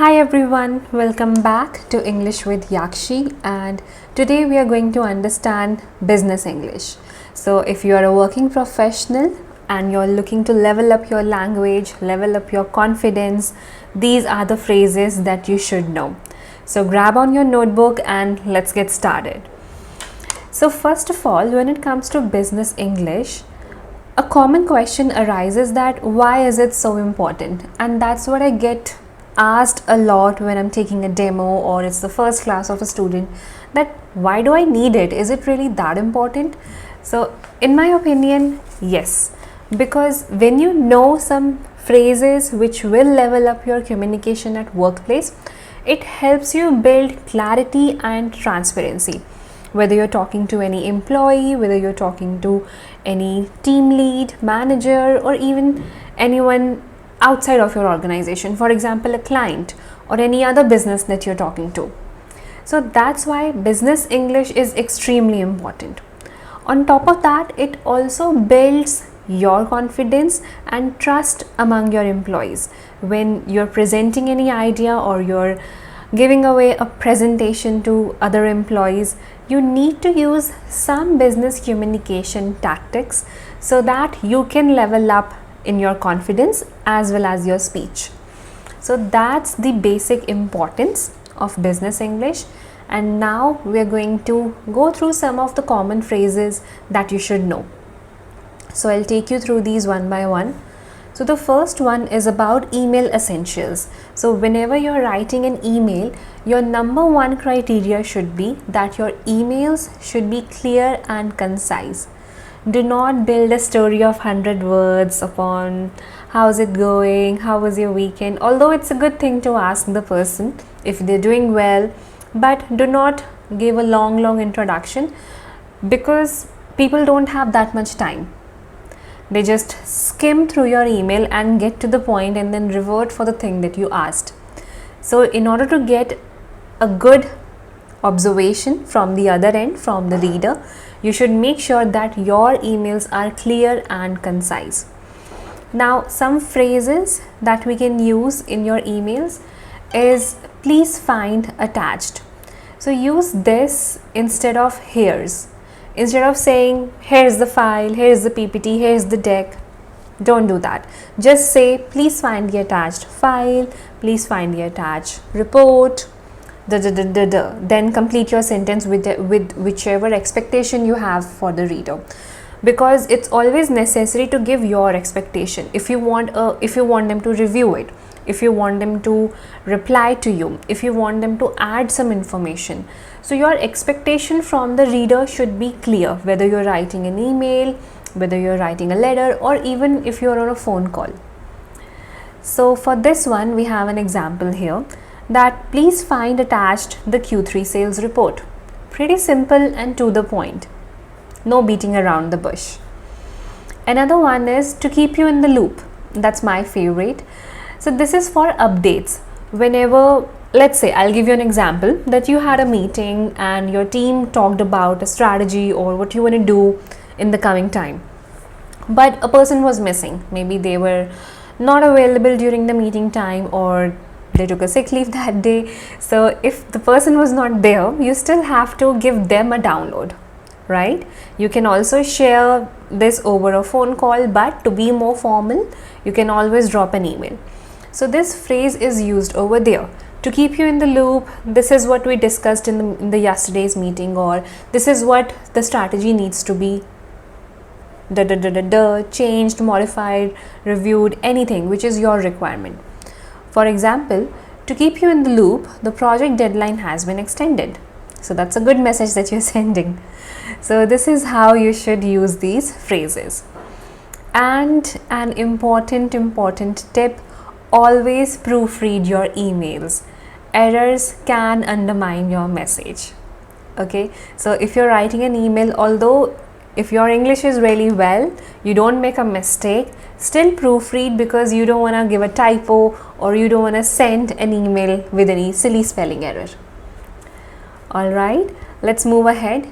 Hi everyone, welcome back to English with Yakshi, and today we are going to understand business English. So if you are a working professional and you're looking to level up your language, level up your confidence, these are the phrases that you should know. So grab on your notebook and let's get started. So first of all, when it comes to business English, a common question arises that why is it so important? And that's what I get asked a lot when I'm taking a demo or it's the first class of a student, that why do I need it? Is it really that important? So in my opinion, yes, because when you know some phrases which will level up your communication at workplace, it helps you build clarity and transparency. Whether you're talking to any employee, whether you're talking to any team lead, manager, or even anyone outside of your organization, for example, a client or any other business that you're talking to. So that's why business English is extremely important. On top of that, it also builds your confidence and trust among your employees. When you're presenting any idea or you're giving away a presentation to other employees, you need to use some business communication tactics so that you can level up in your confidence as well as your speech. So that's the basic importance of business English. And now we are going to go through some of the common phrases that you should know. So I'll take you through these one by one. So the first one is about email essentials. So whenever you're writing an email, your number one criteria should be that your emails should be clear and concise. Do not build a story of 100 words upon how's it going, how was your weekend, although it's a good thing to ask the person if they're doing well, but do not give a long introduction because people don't have that much time. They just skim through your email and get to the point and then revert for the thing that you asked. So in order to get a good observation from the other end, from the reader, you should make sure that your emails are clear and concise. Now, some phrases that we can use in your emails is please find attached. So use this instead of here's. Instead of saying here's the file, here's the PPT, here's the deck, don't do that. Just say please find the attached file, please find the attached report, then complete your sentence with whichever expectation you have for the reader, because it's always necessary to give your expectation. If you want them to review it, if you want them to reply to you, if you want them to add some information, so your expectation from the reader should be clear, whether you're writing an email, whether you're writing a letter, or even if you're on a phone call. So for this one, we have an example here that please find attached the Q3 sales report. Pretty simple and to the point. No beating around the bush. Another one is to keep you in the loop. That's my favorite. So this is for updates. Whenever, let's say, I'll give you an example that you had a meeting and your team talked about a strategy or what you want to do in the coming time. But a person was missing. Maybe they were not available during the meeting time, or they took a sick leave that day. So if the person was not there, you still have to give them a download, right? You can also share this over a phone call, but to be more formal, you can always drop an email. So this phrase is used over there to keep you in the loop. This is what we discussed in the yesterday's meeting, or this is what the strategy needs to be changed, modified, reviewed, anything which is your requirement. For example, to keep you in the loop, the project deadline has been extended. So that's a good message that you're sending. So this is how you should use these phrases. And an important tip, always proofread your emails. Errors can undermine your message. Okay, so if you're writing an email, although if your English is really well, you don't make a mistake, still proofread, because you don't want to give a typo or you don't want to send an email with any silly spelling error. Alright, let's move ahead.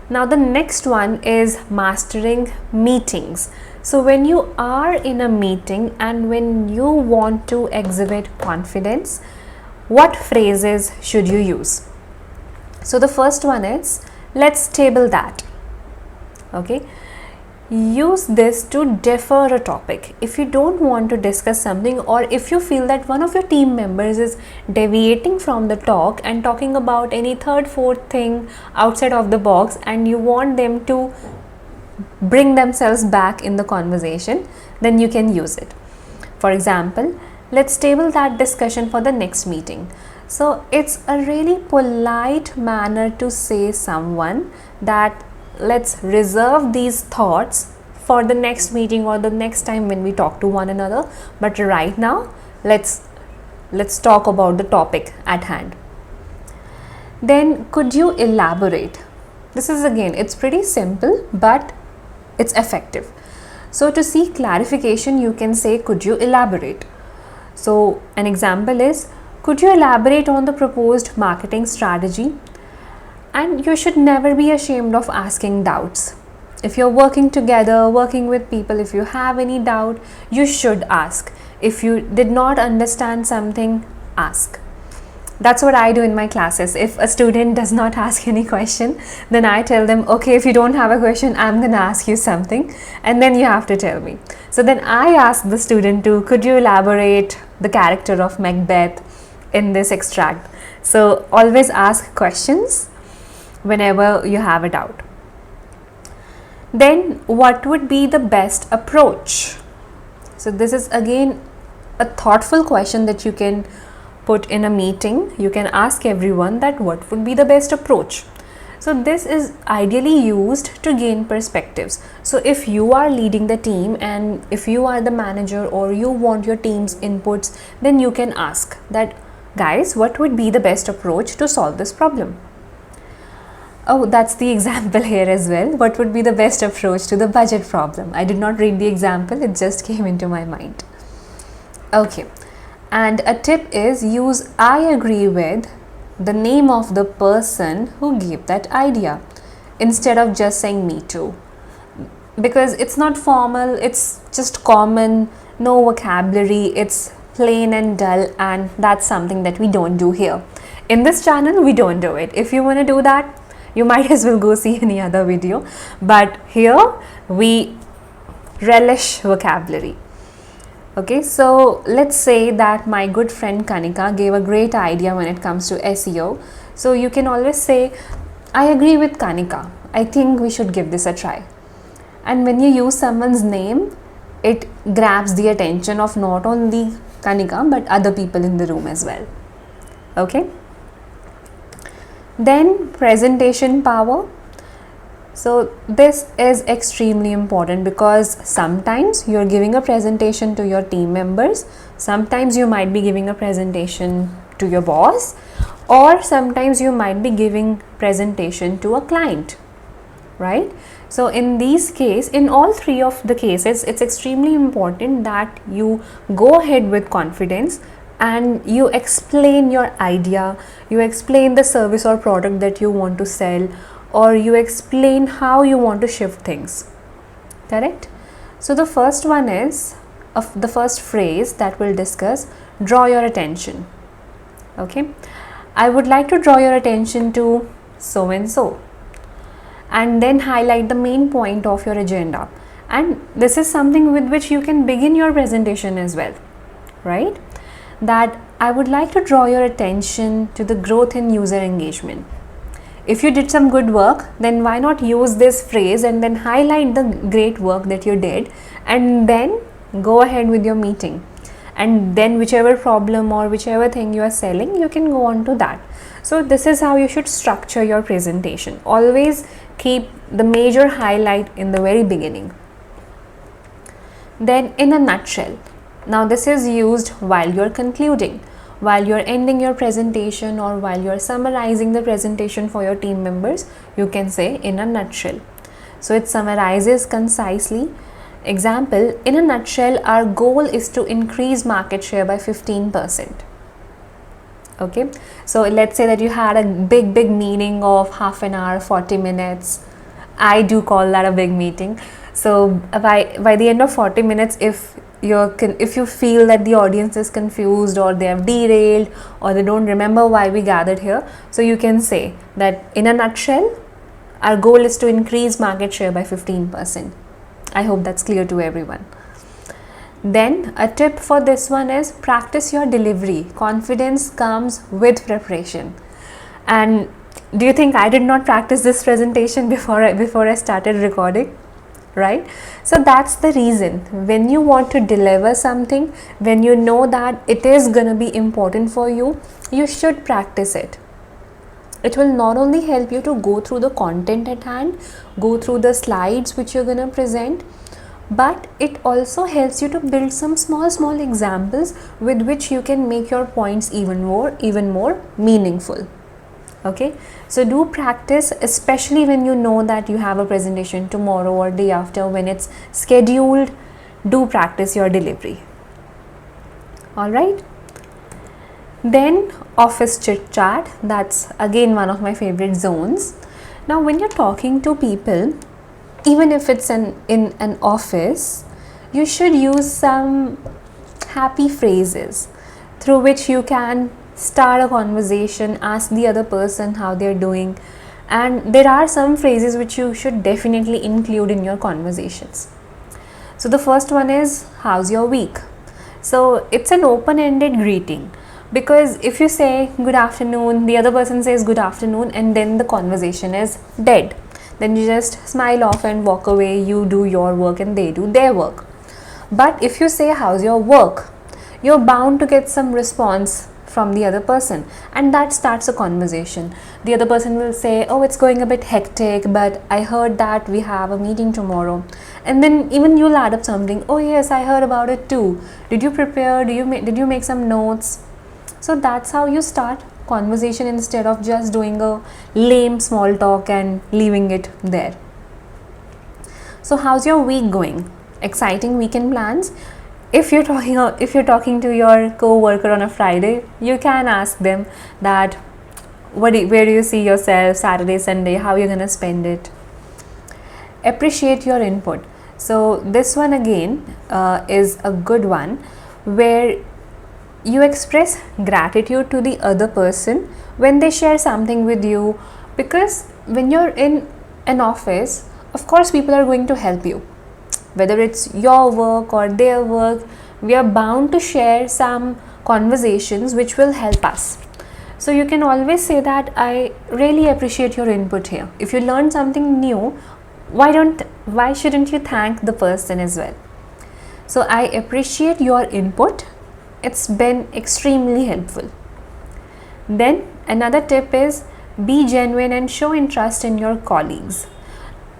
Now the next one is mastering meetings. So when you are in a meeting and when you want to exhibit confidence, what phrases should you use? So the first one is, let's table that. Okay, use this to defer a topic. If you don't want to discuss something, or if you feel that one of your team members is deviating from the talk and talking about any third, fourth thing outside of the box, and you want them to bring themselves back in the conversation, then you can use it. For example, let's table that discussion for the next meeting. So it's a really polite manner to say someone that let's reserve these thoughts for the next meeting or the next time when we talk to one another, but right now let's talk about the topic at hand. Then could you elaborate? This is again, it's pretty simple but it's effective. So to seek clarification, you can say, could you elaborate? So an example is, could you elaborate on the proposed marketing strategy? And you should never be ashamed of asking doubts. If you're working together, working with people, if you have any doubt, you should ask. If you did not understand something, ask. That's what I do in my classes. If a student does not ask any question, then I tell them, okay, if you don't have a question, I'm gonna ask you something, and then you have to tell me. So then I ask the student to, could you elaborate the character of Macbeth in this extract? So always ask questions whenever you have a doubt. Then what would be the best approach? So this is again a thoughtful question that you can put in a meeting. You can ask everyone that what would be the best approach. So this is ideally used to gain perspectives. So if you are leading the team and if you are the manager or you want your team's inputs, then you can ask that, guys, what would be the best approach to solve this problem? Oh, that's the example here as well. What would be the best approach to the budget problem? I did not read the example, it just came into my mind. Okay, and a tip is, use I agree with the name of the person who gave that idea instead of just saying me too, because it's not formal, it's just common, no vocabulary, it's plain and dull, and that's something that we don't do here. In this channel, we don't do it. If you want to do that, you might as well go see any other video, but here we relish vocabulary. Okay, so let's say that my good friend Kanika gave a great idea when it comes to SEO. So you can always say, I agree with Kanika, I think we should give this a try. And when you use someone's name, it grabs the attention of not only Kanika but other people in the room as well. Okay. Then presentation power. So this is extremely important because sometimes you're giving a presentation to your team members, sometimes you might be giving a presentation to your boss, or sometimes you might be giving presentation to a client, right? So in all three of the cases, it's extremely important that you go ahead with confidence and you explain your idea, you explain the service or product that you want to sell, or you explain how you want to shift things. Correct? So the first one is, the first phrase that we'll discuss, draw your attention. Okay, I would like to draw your attention to so and so, and then highlight the main point of your agenda. And this is something with which you can begin your presentation as well, right? That I would like to draw your attention to the growth in user engagement. If you did some good work, then why not use this phrase and then highlight the great work that you did, and then go ahead with your meeting. And then whichever problem or whichever thing you are selling, you can go on to that. So this is how you should structure your presentation. Always keep the major highlight in the very beginning. Then in a nutshell. Now this is used while you're concluding, while you're ending your presentation, or while you're summarizing the presentation for your team members, you can say in a nutshell. So it summarizes concisely. Example, in a nutshell, our goal is to increase market share by 15%. Okay, so let's say that you had a big meeting of half an hour, 40 minutes. I do call that a big meeting. So by the end of 40 minutes, if if you feel that the audience is confused or they have derailed or they don't remember why we gathered here, so you can say that in a nutshell, our goal is to increase market share by 15%. I hope that's clear to everyone. Then a tip for this one is practice your delivery. Confidence comes with preparation. And do you think I did not practice this presentation before I started recording? Right? So that's the reason. When you want to deliver something, when you know that it is gonna be important for you, you should practice it. It will not only help you to go through the content at hand, go through the slides which you're gonna present, but it also helps you to build some small examples with which you can make your points even more meaningful. Okay, so do practice, especially when you know that you have a presentation tomorrow or day after. When it's scheduled, do practice your delivery. All right. Then office chit chat, that's again one of my favorite zones. Now when you're talking to people, even if it's in an office, you should use some happy phrases through which you can start a conversation, ask the other person how they're doing. And there are some phrases which you should definitely include in your conversations. So the first one is, how's your week? So it's an open-ended greeting, because if you say good afternoon, the other person says good afternoon, and then the conversation is dead. Then you just smile off and walk away. You do your work and they do their work. But if you say how's your work, you're bound to get some response from the other person, and that starts a conversation. The other person will say, oh, it's going a bit hectic, but I heard that we have a meeting tomorrow. And then even you'll add up something, oh yes, I heard about it too. Did you prepare? Did you make some notes? So that's how you start conversation, instead of just doing a lame small talk and leaving it there. So how's your week going? Exciting weekend plans? If you're talking to your co-worker on a Friday, you can ask them that where do you see yourself Saturday, Sunday, how you're gonna spend it. Appreciate your input. So this one again is a good one, where you express gratitude to the other person when they share something with you, because when you're in an office, of course people are going to help you, whether it's your work or their work. We are bound to share some conversations which will help us. So you can always say that I really appreciate your input here. If you learn something new, why shouldn't you thank the person as well? So I appreciate your input. It's been extremely helpful. Then another tip is be genuine and show interest in your colleagues.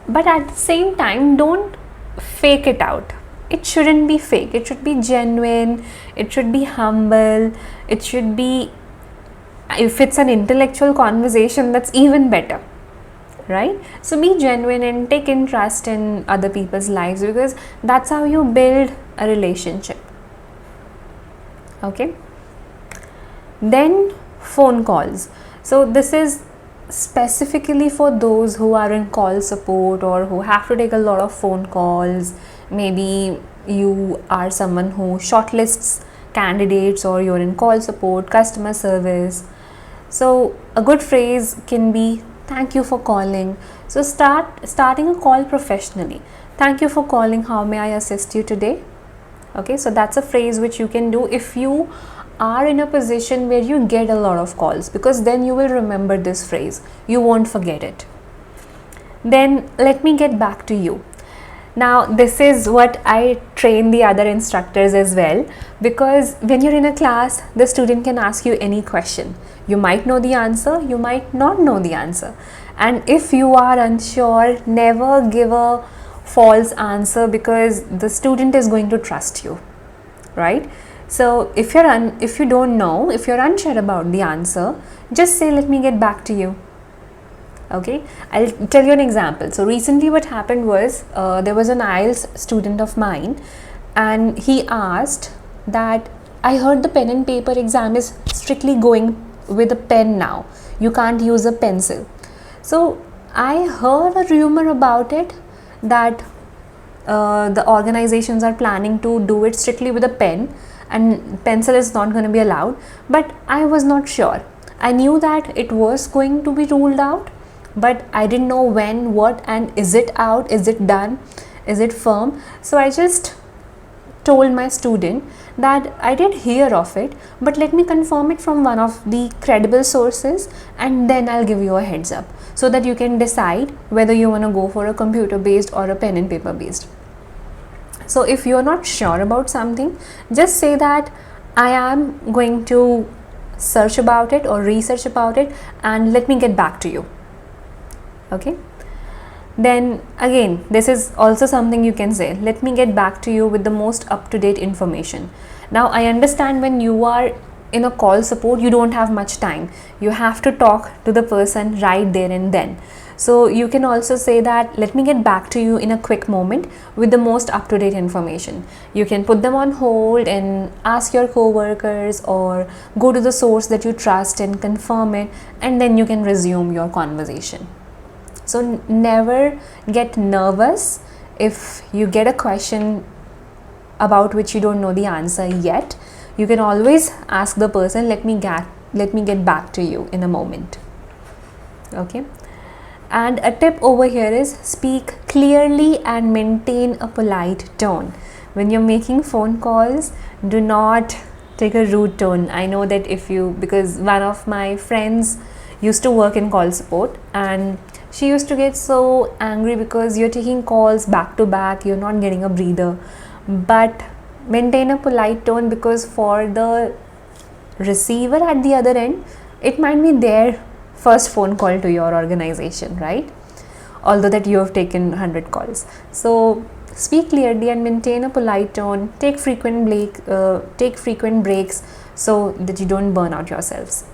But at the same time, don't fake it out. It shouldn't be fake. It should be genuine. It should be humble. It should be, if it's an intellectual conversation, that's even better, right? So be genuine and take interest in other people's lives, because that's how you build a relationship. Okay. Then phone calls. So this is specifically for those who are in call support or who have to take a lot of phone calls. Maybe you are someone who shortlists candidates, or you're in call support, customer service. So a good phrase can be thank you for calling. So starting a call professionally. Thank you for calling. How may I assist you today? Okay, so that's a phrase which you can do if you are in a position where you get a lot of calls, because then you will remember this phrase. You won't forget it. Then let me get back to you. Now this is what I train the other instructors as well, because when you're in a class, the student can ask you any question. You might know the answer, you might not know the answer. And if you are unsure, never give a false answer, because the student is going to trust you, right? So if you don't know, if you're unsure about the answer, just say let me get back to you. Okay, I'll tell you an example. So recently what happened was there was an IELTS student of mine, and he asked that I heard the pen and paper exam is strictly going with a pen now. You can't use a pencil. So I heard a rumor about it that the organizations are planning to do it strictly with a pen and pencil is not going to be allowed, but I was not sure. I knew that it was going to be ruled out, but I didn't know when, what, and is it out, is it done, is it firm. So I just told my student that I did hear of it, but let me confirm it from one of the credible sources and then I'll give you a heads up, so that you can decide whether you want to go for a computer based or a pen and paper based. So if you're not sure about something, just say that I am going to search about it or research about it and let me get back to you. Okay. Then again, this is also something you can say, let me get back to you with the most up-to-date information. Now I understand when you are in a call support, you don't have much time. You have to talk to the person right there and then. So you can also say that let me get back to you in a quick moment with the most up-to-date information. You can put them on hold and ask your co-workers or go to the source that you trust and confirm it, and then you can resume your conversation. So never get nervous if you get a question about which you don't know the answer yet. You can always ask the person, let me get back to you in a moment. Okay. And a tip over here is speak clearly and maintain a polite tone. When you're making phone calls, do not take a rude tone. I know that because one of my friends used to work in call support and she used to get so angry because you're taking calls back to back, you're not getting a breather. But maintain a polite tone, because for the receiver at the other end, it might be their first phone call to your organization, right? Although that you have taken 100 calls. So speak clearly and maintain a polite tone. Take frequent breaks so that you don't burn out yourselves.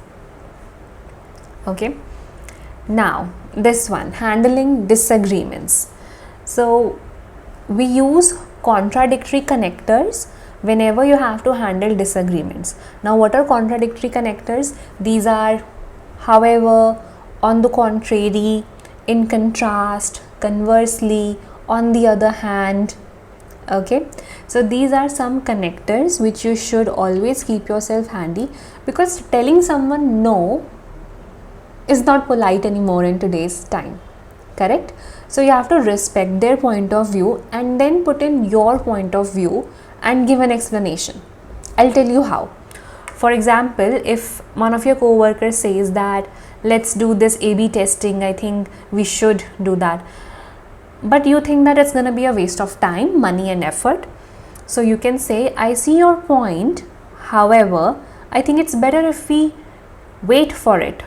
Okay. Now this one, handling disagreements. So we use contradictory connectors whenever you have to handle disagreements. Now what are contradictory connectors? These are however, on the contrary, in contrast, conversely, on the other hand. Okay, so these are some connectors which you should always keep yourself handy, because telling someone no is not polite anymore in today's time. Correct? So you have to respect their point of view and then put in your point of view and give an explanation. I'll tell you how. For example, if one of your co-workers says that let's do this A/B testing, I think we should do that, but you think that it's going to be a waste of time, money and effort, so you can say, I see your point, however, I think it's better if we wait for it,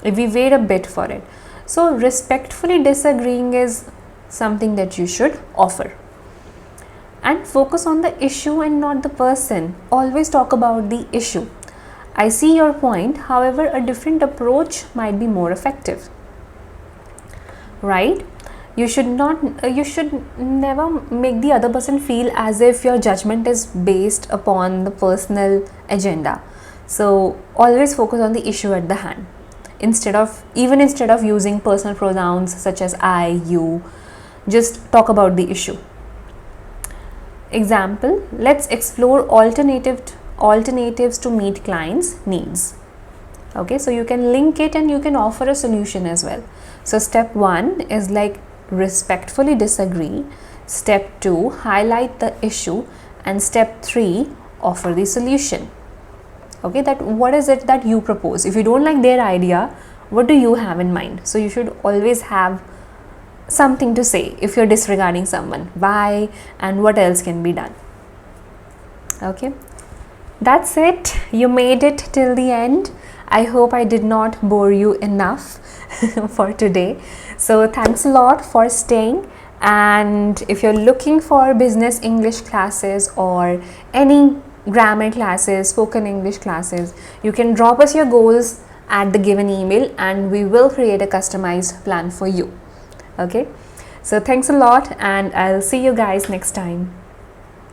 if we wait a bit for it. So respectfully disagreeing is something that you should offer. And focus on the issue and not the person. Always talk about the issue. I see your point, however, a different approach might be more effective. Right? You should never make the other person feel as if your judgment is based upon the personal agenda. So always focus on the issue at the hand. Instead of using personal pronouns such as I, you, just talk about the issue. Example, let's explore alternatives to meet clients' needs. Okay, so you can link it and you can offer a solution as well. So step 1 is like respectfully disagree. Step 2, highlight the issue. And step 3, offer the solution. Okay, that what is it that you propose? If you don't like their idea, what do you have in mind? So you should always have something to say if you're disregarding someone, why and what else can be done. Okay, that's it. You made it till the end. I hope I did not bore you enough for today. So thanks a lot for staying, and if you're looking for business English classes or any grammar classes, spoken English classes, you can drop us your goals at the given email and we will create a customized plan for you. Okay, so thanks a lot and I'll see you guys next time.